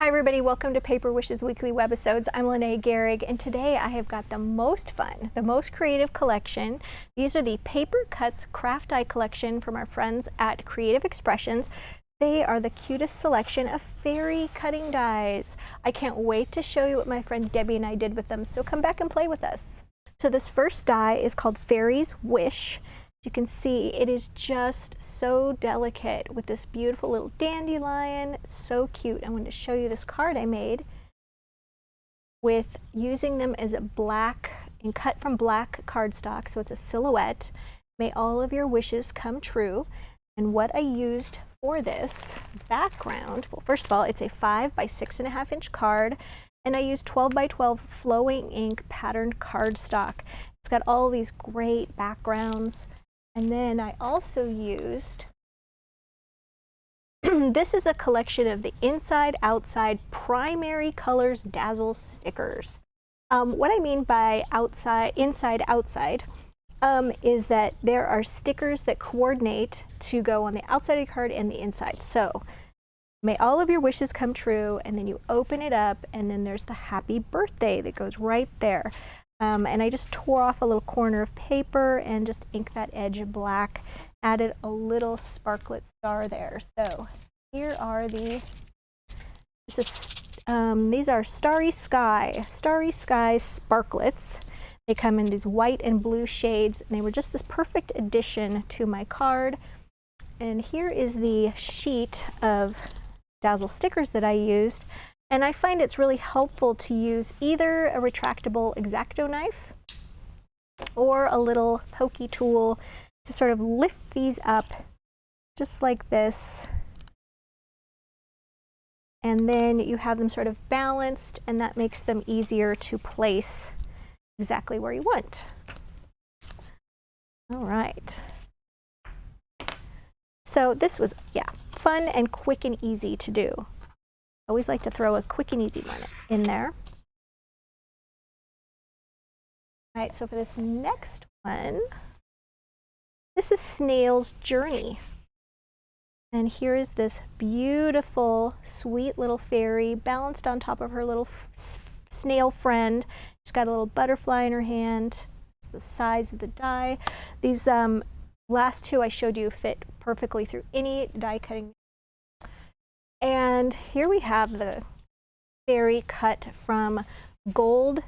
Hi everybody, welcome to Paper Wishes Weekly Webisodes. I'm Lene Gehrig, and today I have got the most fun, the most creative collection. These are the Paper Cuts Craft Die collection from our friends at Creative Expressions. They are the cutest selection of fairy cutting dies. I can't wait to show you what my friend Debbie and I did with them, so come back and play with us. So this first die is called Fairies Wish. You can see it is just so delicate with this beautiful little dandelion. It's so cute. I wanted to show you this card I made with using them as a black and cut from black cardstock, so it's a silhouette. May all of your wishes come true. And what I used for this background, well, first of all, it's a 5 by 6.5 inch card, and I used 12 by 12 flowing ink patterned cardstock. It's got all these great backgrounds. And then I also used, this is a collection of the Inside Outside Primary Colors Dazzle stickers. What I mean by inside outside is that there are stickers that coordinate to go on the outside of the card and the inside. So may all of your wishes come true, and then you open it up and then there's the happy birthday that goes right there. And I just tore off a little corner of paper and just inked that edge black, added a little sparklet star there. So here are these are Starry Sky sparklets. They come in these white and blue shades, and they were just this perfect addition to my card. And here is the sheet of Dazzle stickers that I used. And I find it's really helpful to use either a retractable X-Acto knife or a little pokey tool to sort of lift these up just like this. And then you have them sort of balanced, and that makes them easier to place exactly where you want. All right. So this was, fun and quick and easy to do. I always like to throw a quick and easy one in there. All right, so for this next one, this is Snails Journey. And here is this beautiful, sweet little fairy balanced on top of her little snail friend. She's got a little butterfly in her hand. It's the size of the die. These last two I showed you fit perfectly through any die cutting. And here we have the fairy cut from gold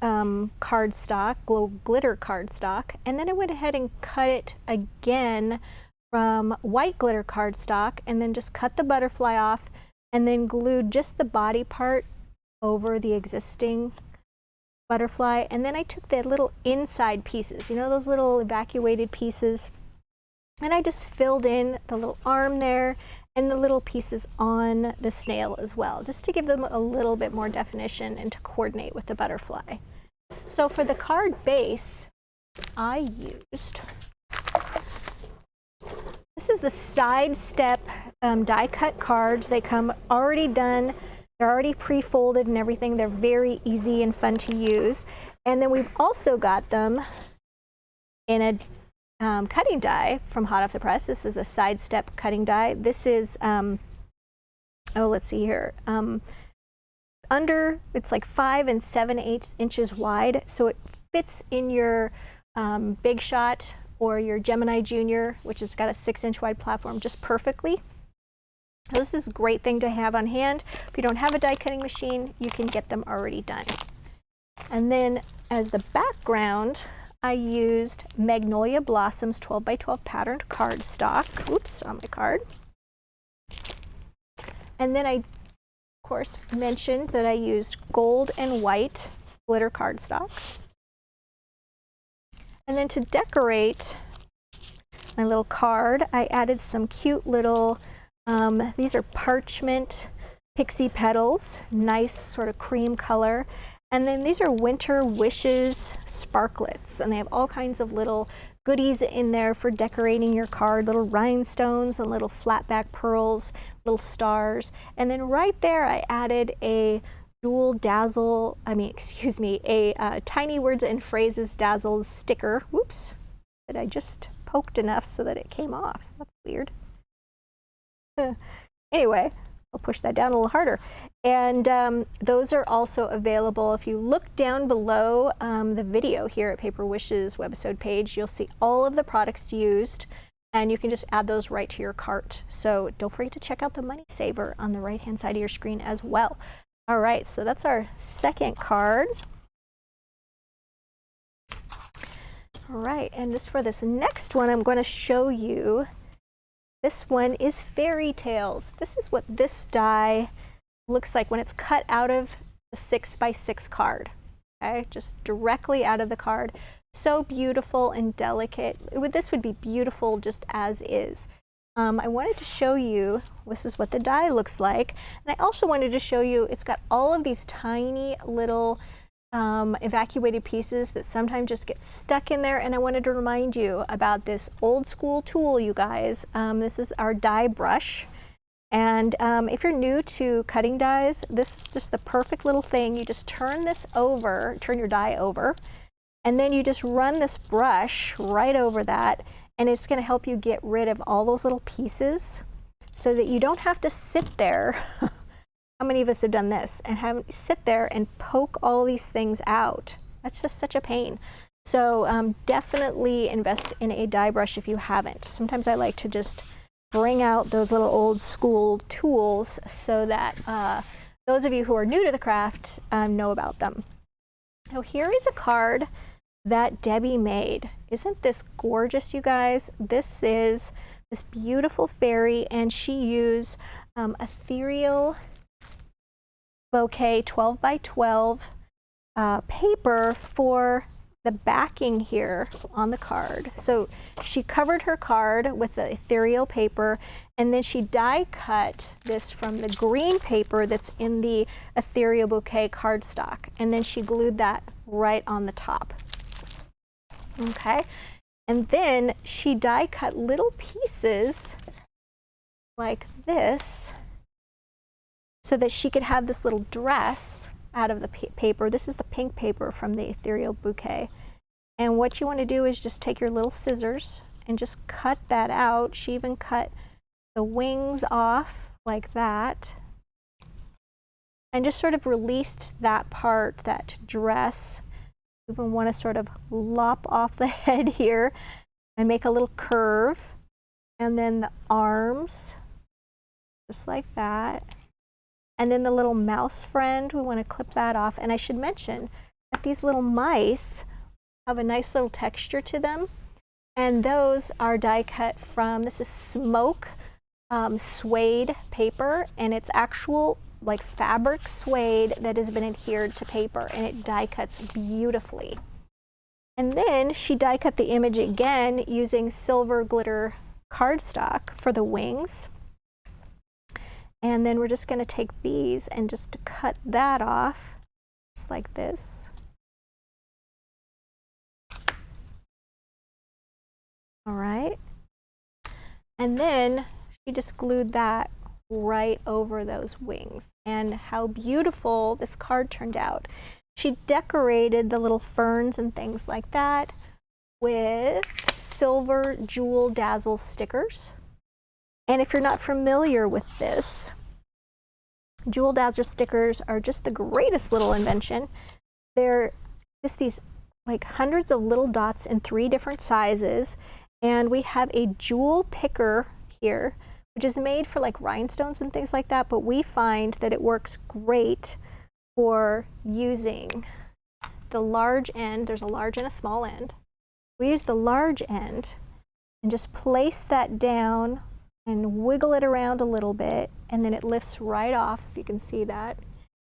cardstock, glitter cardstock, and then I went ahead and cut it again from white glitter cardstock, and then just cut the butterfly off and then glued just the body part over the existing butterfly. And then I took the little inside pieces, you know, those little evacuated pieces, and I just filled in the little arm there and the little pieces on the snail as well, just to give them a little bit more definition and to coordinate with the butterfly. So for the card base, I used, this is the Side Step die cut cards. They come already done. They're already pre-folded and everything. They're very easy and fun to use. And then we've also got them in a cutting die from hot off the press. This is a Side Step cutting die. This is, let's see here. It's like 5 7/8 inches wide, so it fits in your Big Shot or your Gemini Junior, which has got a 6-inch wide platform, just perfectly. So this is a great thing to have on hand. If you don't have a die cutting machine, you can get them already done. And then as the background, I used Magnolia Blossoms 12 by 12 patterned cardstock. Oops, on my card. And then I, of course, mentioned that I used gold and white glitter cardstock. And then to decorate my little card, I added some cute little, these are parchment pixie petals, nice sort of cream color. And then these are Winter Wishes sparklets, and they have all kinds of little goodies in there for decorating your card, little rhinestones and little flat back pearls, little stars. And then right there I added a Jewel Dazzle, a Tiny Words and Phrases Dazzle sticker, whoops, that I just poked enough so that it came off. That's weird. Anyway, I'll push that down a little harder. And those are also available. If you look down below the video here at Paper Wish's webisode page, you'll see all of the products used, and you can just add those right to your cart. So don't forget to check out the money saver on the right-hand side of your screen as well. All right, so that's our second card. All right, and just for this next one, I'm going to show you. This one is Fairy Tales. This is what this die looks like when it's cut out of the 6x6 card. Okay, just directly out of the card. So beautiful and delicate. This would be beautiful just as is. I wanted to show you, this is what the die looks like. And I also wanted to show you, it's got all of these tiny little evacuated pieces that sometimes just get stuck in there, and I wanted to remind you about this old school tool, you guys. This is our die brush, and if you're new to cutting dies, this is just the perfect little thing. You just turn this over, turn your die over, and then you just run this brush right over that, and it's going to help you get rid of all those little pieces so that you don't have to sit there. How many of us have done this and sit there and poke all these things out? That's just such a pain. So definitely invest in a die brush if you haven't. Sometimes I like to just bring out those little old school tools so that those of you who are new to the craft know about them. Now here is a card that Debbie made. Isn't this gorgeous, you guys? This is this beautiful fairy, and she used ethereal bouquet 12 by 12 paper for the backing here on the card. So she covered her card with the ethereal paper, and then she die cut this from the green paper that's in the ethereal bouquet cardstock, and then she glued that right on the top. Okay, and then she die cut little pieces like this, so that she could have this little dress out of the paper. This is the pink paper from the ethereal bouquet. And what you want to do is just take your little scissors and just cut that out. She even cut the wings off like that, and just sort of released that part, that dress. You even want to sort of lop off the head here and make a little curve. And then the arms, just like that. And then the little mouse friend, we want to clip that off. And I should mention that these little mice have a nice little texture to them. And those are die cut from, this is smoke suede paper, and it's actual like fabric suede that has been adhered to paper, and it die cuts beautifully. And then she die cut the image again using silver glitter cardstock for the wings. And then we're just going to take these and just cut that off, just like this. All right. And then she just glued that right over those wings. And how beautiful this card turned out. She decorated the little ferns and things like that with silver jewel dazzle stickers. And if you're not familiar with this, jewel dazzle stickers are just the greatest little invention. They're just these like hundreds of little dots in 3 different sizes. And we have a jewel picker here, which is made for like rhinestones and things like that. But we find that it works great for using the large end. There's a large and a small end. We use the large end and just place that down and wiggle it around a little bit, and then it lifts right off, if you can see that.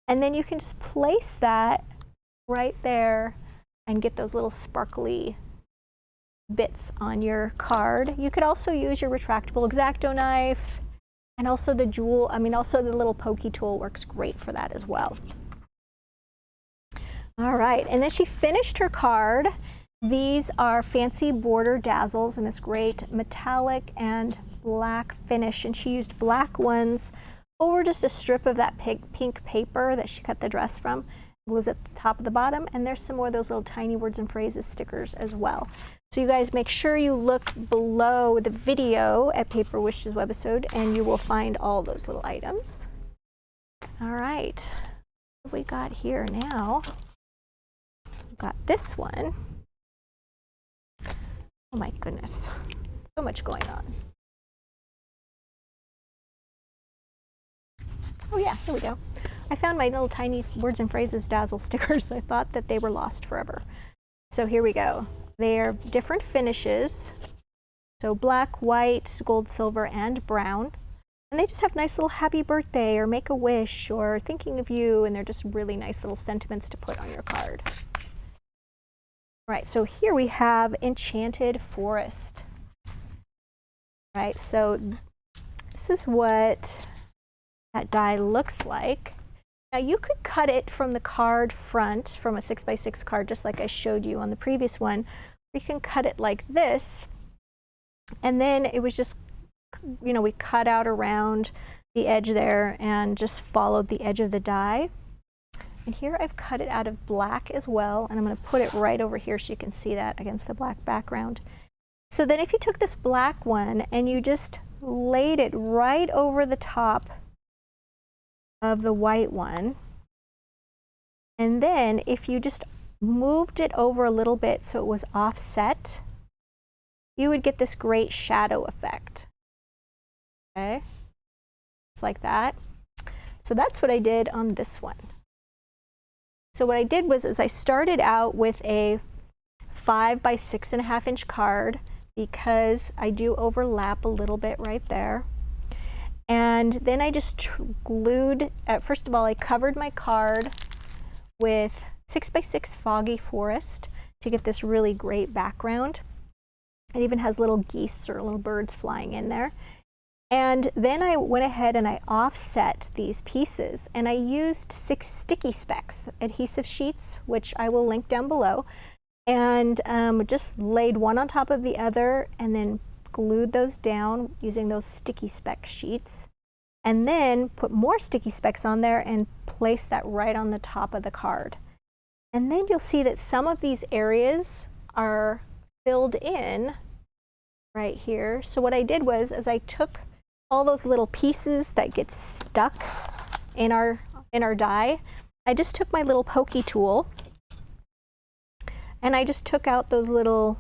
And then you can just place that right there and get those little sparkly bits on your card. You could also use your retractable X-Acto knife, and also the jewel, also the little pokey tool works great for that as well. All right, and then she finished her card. These are fancy border dazzles in this great metallic and black finish, and she used black ones over just a strip of that pink paper that she cut the dress from, glues at the top of the bottom, and there's some more of those little tiny words and phrases stickers as well. So you guys make sure you look below the video at Paper Wish's webisode and you will find all those little items. All right, what have we got here now? We've got this one. Oh my goodness, so much going on. Oh yeah, here we go. I found my little tiny words and phrases dazzle stickers. I thought that they were lost forever. So here we go. They're different finishes. So black, white, gold, silver, and brown. And they just have nice little happy birthday or make a wish or thinking of you, and they're just really nice little sentiments to put on your card. Right, so here we have Enchanted Forest. Right, so this is what that die looks like. Now you could cut it from the card front, from a 6x6 card, just like I showed you on the previous one. We can cut it like this, and then it was just, you know, we cut out around the edge there and just followed the edge of the die. And here I've cut it out of black as well, and I'm going to put it right over here so you can see that against the black background. So then if you took this black one and you just laid it right over the top of the white one, and then if you just moved it over a little bit so it was offset, you would get this great shadow effect. Okay, just like that. So that's what I did on this one. So what I did was I started out with a 5 by 6.5 inch card because I do overlap a little bit right there. And then I just glued, first of all, I covered my card with 6x6 Foggy Forest to get this really great background. It even has little geese or little birds flying in there. And then I went ahead and I offset these pieces, and I used 6 sticky specs adhesive sheets, which I will link down below, and just laid one on top of the other and then glued those down using those sticky spec sheets, and then put more sticky specs on there and place that right on the top of the card. And then you'll see that some of these areas are filled in right here. So what I did was, as I took all those little pieces that get stuck in our die, I just took my little pokey tool and I just took out those little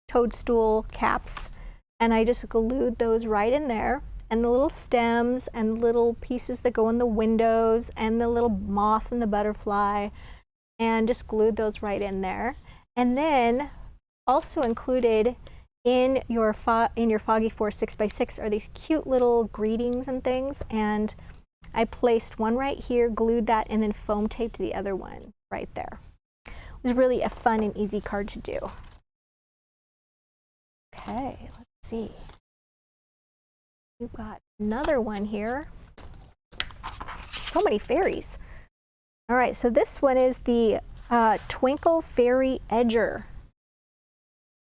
toadstool caps, and I just glued those right in there, and the little stems and little pieces that go in the windows and the little moth and the butterfly, and just glued those right in there. And then also included in your Foggy Forest 6x6 are these cute little greetings and things, and I placed one right here, glued that, and then foam taped the other one right there. It was really a fun and easy card to do. Okay, let's see. We've got another one here. So many fairies. All right, so this one is the Twinkle Fairy Edger.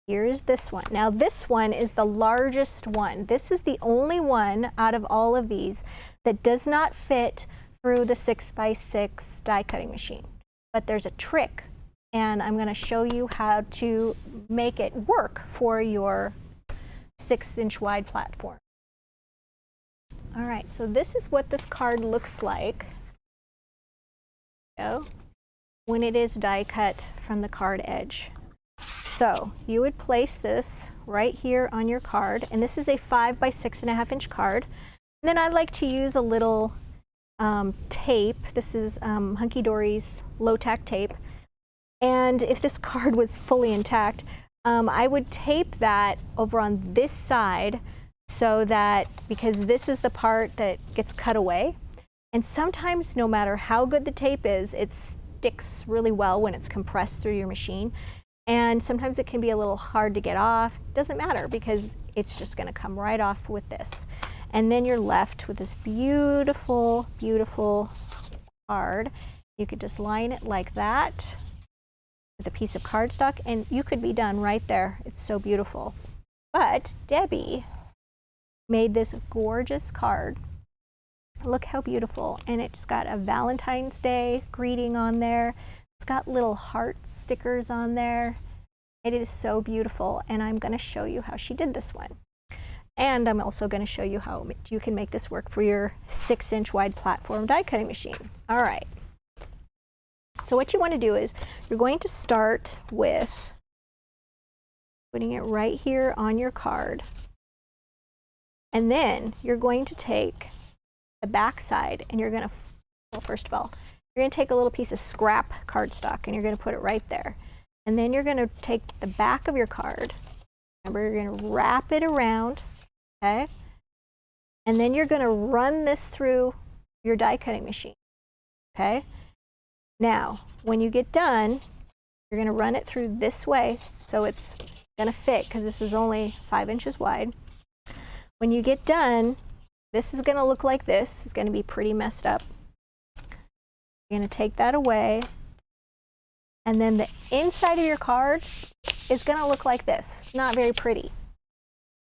Here's this one. Now this one is the largest one. This is the only one out of all of these that does not fit through the 6x6 die cutting machine. But there's a trick, and I'm going to show you how to make it work for your 6-inch wide platform. All right, so this is what this card looks like when it is die cut from the card edge. So you would place this right here on your card, and this is a 5 by 6.5 inch card. And then I like to use a little tape. This is Hunky Dory's low tack tape. And if this card was fully intact, I would tape that over on this side, so that, because this is the part that gets cut away. And sometimes, no matter how good the tape is, it sticks really well when it's compressed through your machine. And sometimes it can be a little hard to get off. Doesn't matter, because it's just going to come right off with this. And then you're left with this beautiful, beautiful card. You could just line it like that with a piece of cardstock, and you could be done right there. It's so beautiful. But Debbie made this gorgeous card. Look how beautiful. And it's got a Valentine's Day greeting on there. It's got little heart stickers on there. It is so beautiful, and I'm going to show you how she did this one. And I'm also going to show you how you can make this work for your 6-inch wide platform die cutting machine. All right. So what you want to do is you're going to start with putting it right here on your card. And then you're going to take the back side and you're going to, well, first of all, you're going to take a little piece of scrap cardstock and you're going to put it right there. And then you're going to take the back of your card. Remember, you're going to wrap it around, okay? And then you're going to run this through your die cutting machine, okay? Now, when you get done, you're going to run it through this way so it's going to fit, because this is only 5 inches wide. When you get done, this is going to look like this. It's going to be pretty messed up. You're going to take that away, and then the inside of your card is going to look like this. It's not very pretty.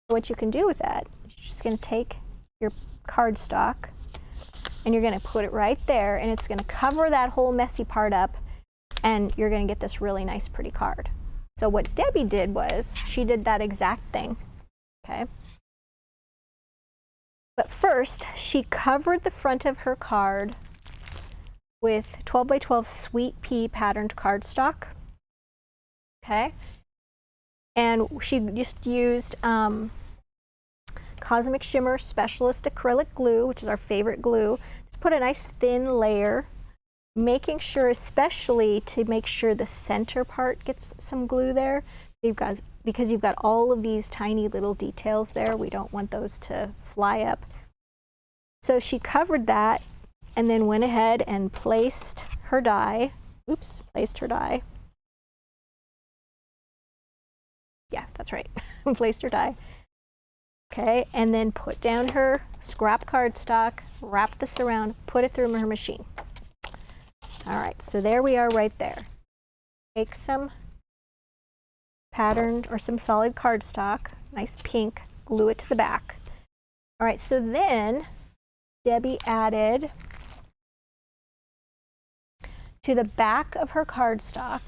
So what you can do with that is you're just going to take your cardstock and you're going to put it right there, and it's going to cover that whole messy part up, and you're going to get this really nice pretty card. So what Debbie did was she did that exact thing, okay? But first, she covered the front of her card with 12 by 12 Sweet Pea patterned cardstock, okay? And she just used Cosmic Shimmer Specialist Acrylic Glue, which is our favorite glue. Just put a nice thin layer, making sure, especially to make sure the center part gets some glue there. Because you've got all of these tiny little details there, we don't want those to fly up. So she covered that and then went ahead and placed her die. Oops, placed her die. Yeah, that's right. Placed her die. Okay, and then put down her scrap cardstock, wrap this around, put it through her machine. All right, so there we are right there. Take some patterned or some solid cardstock, nice pink, glue it to the back. All right, so then Debbie added to the back of her cardstock.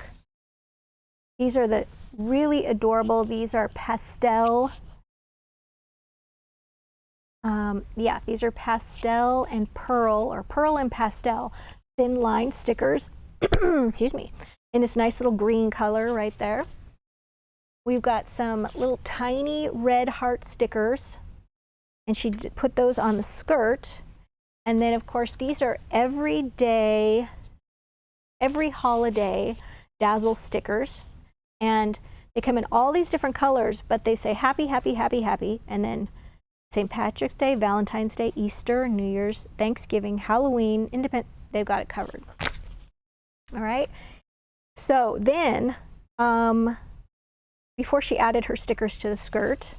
These are the really adorable, these are pastel. These are pastel and pearl, or pearl and pastel, thin line stickers, excuse me, in this nice little green color right there. We've got some little tiny red heart stickers, and she put those on the skirt. And then, of course, these are every holiday Dazzle stickers. And they come in all these different colors, but they say happy, happy, happy, happy. And then St. Patrick's Day, Valentine's Day, Easter, New Year's, Thanksgiving, Halloween, Independence, they've got it covered. All right. So then, before she added her stickers to the skirt,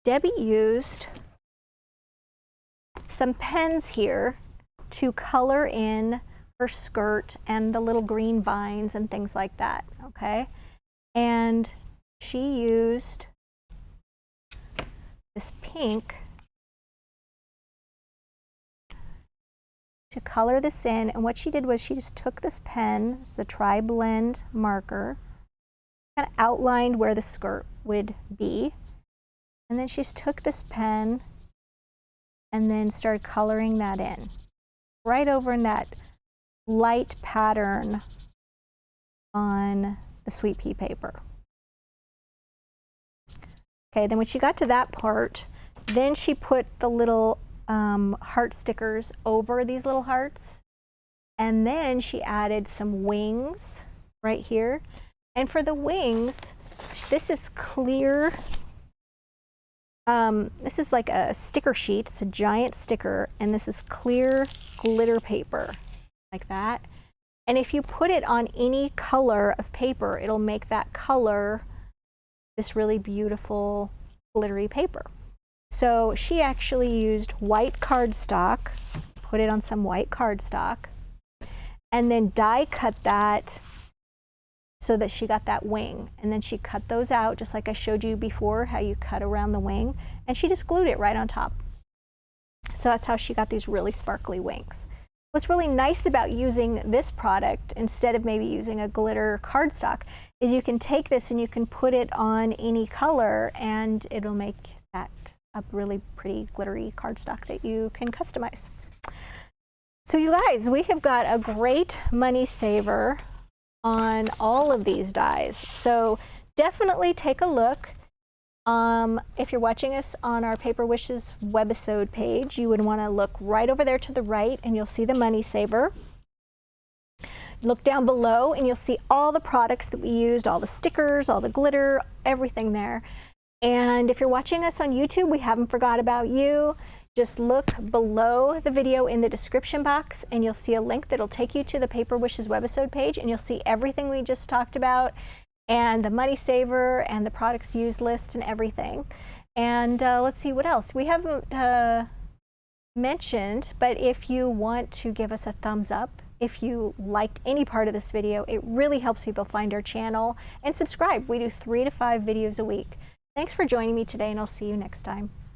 Debbie used some pens here to color in her skirt and the little green vines and things like that, okay? And she used this pink to color this in, and what she did was she just took this pen, it's a tri-blend marker, kind of outlined where the skirt would be, and then she just took this pen and then started coloring that in, right over in that light pattern on the Sweet Pea paper. Okay, then when she got to that part, then she put the little heart stickers over these little hearts, and then she added some wings right here. And for the wings, this is clear. This is like a sticker sheet. It's a giant sticker, and this is clear glitter paper, like that. And if you put it on any color of paper, it'll make that color this really beautiful glittery paper. So she actually used white cardstock, put it on some white cardstock, and then die cut that so that she got that wing. And then she cut those out, just like I showed you before, how you cut around the wing, and she just glued it right on top. So that's how she got these really sparkly wings. What's really nice about using this product instead of maybe using a glitter cardstock is you can take this and you can put it on any color and it'll make that a really pretty glittery cardstock that you can customize. So you guys, we have got a great money saver on all of these dies. So definitely take a look. If you're watching us on our Paper Wishes webisode page, you would want to look right over there to the right and you'll see the money saver. Look down below and you'll see all the products that we used, all the stickers, all the glitter, everything there. And if you're watching us on YouTube, we haven't forgot about you. Just look below the video in the description box and you'll see a link that'll take you to the Paper Wishes webisode page and you'll see everything we just talked about and the money saver and the products used list and everything. And let's see what else. We haven't mentioned, but if you want to give us a thumbs up, if you liked any part of this video, it really helps people find our channel, and subscribe. We do 3 to 5 videos a week. Thanks for joining me today, and I'll see you next time.